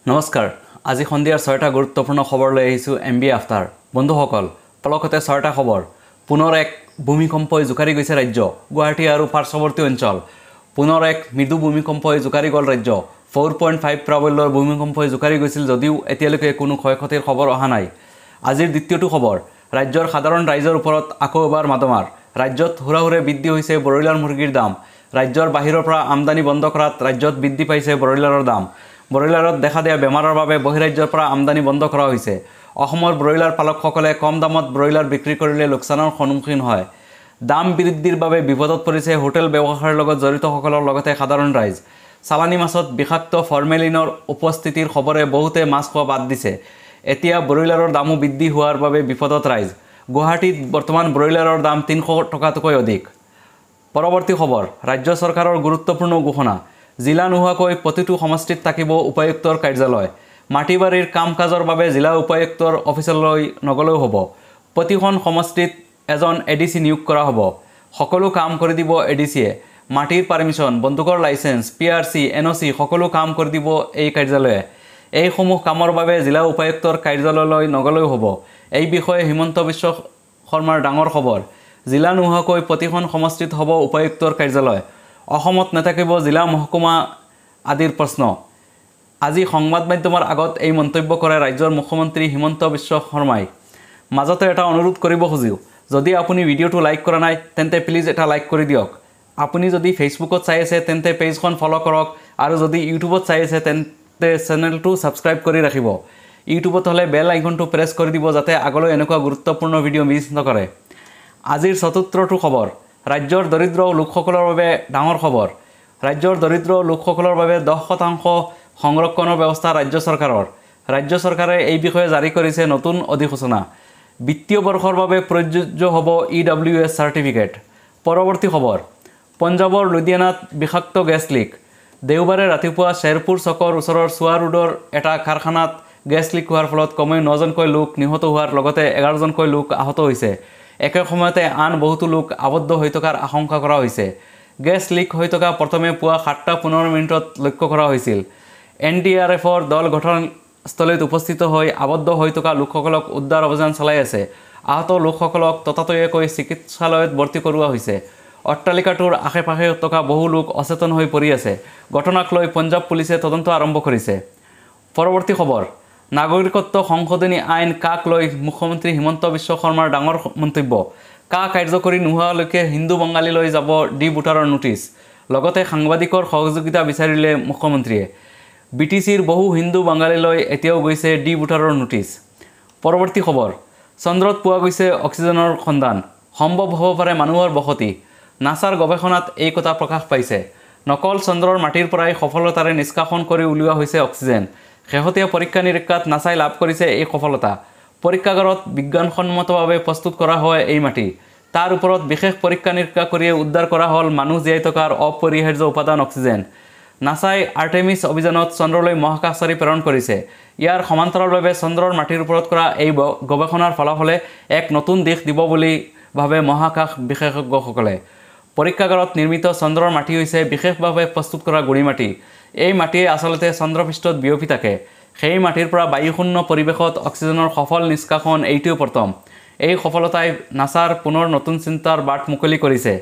নমস্কাৰ আজি সন্ধিয়াৰ 6টা গুৰুত্বপূৰ্ণ খবৰ লৈ আহিছো এমবি আফতাৰ বন্ধুসকল পলকতে 6টা খবৰ পুনৰ এক ভূমিকম্পই জুকাৰি গৈছে ৰাজ্য গুৱাহাটী আৰু পাৰ্শ্বৱৰ্তী অঞ্চল পুনৰ এক মৃদু ভূমিকম্পই জুকাৰি গল ৰাজ্য 4.5 প্ৰাবল্যৰ ভূমিকম্পই জুকাৰি গৈছিল যদিও এতিয়ালৈকে কোনো ক্ষয়ক্ষতিৰ খবৰ অহা নাই আজিৰ দ্বিতীয়টো খবৰ ৰাজ্যৰ সাধাৰণ ৰাইজৰ ওপৰত আকৌ এবাৰ মাদমাৰ ৰাজ্যত হুৰাহুৰে বৃদ্ধি হৈছে ব্ৰইলাৰ মুৰ্গীৰ দাম ৰাজ্যৰ বাহিৰৰ পৰা আমদানি বন্ধ কৰাত ৰাজ্যত বৃদ্ধি পাইছে ব্ৰইলাৰৰ দাম ব্ৰইলাৰত দেখা দিয়া বেমাৰৰ বাবে বহিৰাজ্যৰ পৰা আমদানি বন্ধ কৰা হৈছে অসমৰ ব্ৰইলাৰ পালকসকলে কম দামত ব্ৰইলাৰ বিক্ৰী কৰিলে লোকচানৰ সন্মুখীন হয় দাম বৃদ্ধিৰ বাবে বিপদত পৰিছে হোটেল ব্যৱসায়ৰ লগত জড়িতসকলৰ লগতে সাধাৰণ ৰাইজ চালানী মাছত বিষাক্ত ফৰ্মেলিনৰ উপস্থিতিৰ খবৰে বহুতে মাছ খোৱা বাদ দিছে এতিয়া ব্ৰইলাৰৰ দামো বৃদ্ধি হোৱাৰ বাবে বিপদত ৰাইজ গুৱাহাটীত বৰ্তমান ব্ৰইলাৰৰ দাম 300 টকাতকৈ অধিক পৰৱৰ্তী খবৰ ৰাজ্য চৰকাৰৰ গুৰুত্বপূৰ্ণ ঘোষণা জিলা নোহোৱাকৈ প্ৰতিটো সমষ্টিত থাকিব উপায়ুক্তৰ কাৰ্যালয় মাটিবাৰীৰ কাম-কাজৰ বাবে জিলা উপায়ুক্তৰ অফিচলৈ নগলেও হ'ব প্ৰতিখন সমষ্টিত এজন এডিসি নিয়োগ কৰা হ'ব সকলো কাম কৰি দিব এডিসিয়ে মাটিৰ পাৰমিশন বন্দুকৰ লাইসেন্স পিআৰসি এনওসি সকলো কাম কৰি দিব এই কাৰ্যালয়ে এই সমূহ কামৰ বাবে জিলা উপায়ুক্তৰ কাৰ্যালয়লৈ নগলেও হ'ব এই বিষয়ে হিমন্ত বিশ্ব শৰ্মাৰ ডাঙৰ খবৰ জিলা নোহোৱাকৈ প্ৰতিখন সমষ্টিত হ'ব উপায়ুক্তৰ কাৰ্যালয় অসমত নাথাকিব জিলা মহকুমা আদিৰ প্ৰশ্ন আজি সংবাদ মাধ্যমৰ আগত এই মন্তব্য কৰে ৰাজ্যৰ মুখ্যমন্ত্ৰী হিমন্ত বিশ্ব শৰ্মাই মাজতে এটা অনুৰোধ কৰিব খুজিও যদি আপুনি ভিডিওটো লাইক কৰা নাই তেন্তে প্লিজ এটা লাইক কৰি দিয়ক আপুনি যদি ফেসবুকত চাই আছে তেন্তে পেজখন ফলো কৰক আৰু যদি ইউটিউবত চাই আছে তেন্তে চেনেলটো সাবস্ক্ৰাইব কৰি ৰাখিব ইউটিউবত হলে বেল আইকনটো প্ৰেছ কৰি দিব যাতে আগলৈ এনেকুৱা গুৰুত্বপূৰ্ণ ভিডিও মিছ নকৰে আজিৰ চতুৰ্থটো খবৰ ৰাজ্যৰ দৰিদ্ৰ লোকসকলৰ বাবে ডাঙৰ খবৰ ৰাজ্যৰ দৰিদ্ৰ লোকসকলৰ বাবে 10% সংৰক্ষণৰ ব্যৱস্থা ৰাজ্য চৰকাৰে এই বিষয়ে জাৰি কৰিছে নতুন অধিসূচনা বিত্তীয় বৰ্ষৰ বাবে প্ৰযোজ্য হ'ব ইডব্লিউএছ সাৰ্টিফিকেট পৰৱৰ্তী খবৰ পঞ্জাবৰ লুধিয়ানাত বিষাক্ত গেছ লিক দেওবাৰে ৰাতিপুৱা শেৰপুৰ চকৰ ওচৰৰ সুৱা ৰোডৰ এটা কাৰখানাত গেছ লিক হোৱাৰ ফলত কমেও 9জনকৈ লোক নিহত হোৱাৰ লগতে 11জনকৈ লোক আহত হৈছে একে সময়তে আন বহুতো লোক আবদ্ধ হৈ থকাৰ আশংকা কৰা হৈছে গেছ লিক হৈ থকা প্ৰথমে পুৱা 7:15 লক্ষ্য কৰা হৈছিল এনডিআৰএফৰ দল ঘটনাস্থলীত উপস্থিত হৈ আবদ্ধ হৈ থকা লোকসকলক উদ্ধাৰ অভিযান চলাই আছে আহত লোকসকলক ততাতৈয়াকৈ চিকিৎসালয়ত ভৰ্তি কৰোৱা হৈছে অট্টালিকাটোৰ আশে-পাশে থকা বহু লোক অচেতন হৈ পৰি আছে ঘটনাক লৈ পঞ্জাৱ পুলিচে তদন্ত আৰম্ভ কৰিছে পৰৱৰ্তী খবৰ নাগৰিকত্ব সংশোধনী আইন কাক লৈ মুখ্যমন্ত্ৰী হিমন্ত বিশ্ব শৰ্মাৰ ডাঙৰ মন্তব্য কা কাৰ্যকৰী নোহোৱালৈকে হিন্দু বঙালী লৈ যাব ডি ভোটাৰৰ নোটিছ লগতে সাংবাদিকৰ সহযোগিতা বিচাৰিলে মুখ্যমন্ত্ৰীয়ে বিটিচিৰ বহু হিন্দু বঙালীলৈ এতিয়াও গৈছে ডি ভোটাৰৰ নোটিছ পৰৱৰ্তী খবৰ চন্দ্ৰত পোৱা গৈছে অক্সিজেনৰ সন্ধান সম্ভৱ হ'ব পাৰে মানুহৰ বসতি নাছাৰ গৱেষণাত এই কথা প্ৰকাশ পাইছে নকল চন্দ্ৰৰ মাটিৰ পৰাই সফলতাৰে নিষ্কাশন কৰি উলিওৱা হৈছে অক্সিজেন শেহতীয়া পৰীক্ষা নিৰীক্ষাত নাছাই লাভ কৰিছে এই সফলতা পৰীক্ষাগাৰত বিজ্ঞানসন্মতভাৱে প্ৰস্তুত কৰা হয় এই মাটি তাৰ ওপৰত বিশেষ পৰীক্ষা নিৰীক্ষা কৰি উদ্ধাৰ কৰা হ'ল মানুহ জীয়াই থকাৰ অপৰিহাৰ্য উপাদান অক্সিজেন নাছাই আৰ্টেমিছ অভিযানত চন্দ্ৰলৈ মহাকাশচাৰী প্ৰেৰণ কৰিছে ইয়াৰ সমান্তৰালভাৱে চন্দ্ৰৰ মাটিৰ ওপৰত কৰা এই গৱেষণাৰ ফলাফলে এক নতুন দিশ দিব বুলি ভাবে মহাকাশ বিশেষজ্ঞসকলে পৰীক্ষাগাৰত নিৰ্মিত চন্দ্ৰৰ মাটি হৈছে বিশেষভাৱে প্ৰস্তুত কৰা গুৰি মাটি এই মাটিয়ে আচলতে চন্দ্ৰপৃষ্ঠত বিয়পি থাকে সেই মাটিৰ পৰা বায়ুশূন্য পৰিৱেশত অক্সিজেনৰ সফল নিষ্কাশন এইটোও প্ৰথম এই সফলতাই নাছাৰ পুনৰ নতুন চিন্তাৰ বাট মুকলি কৰিছে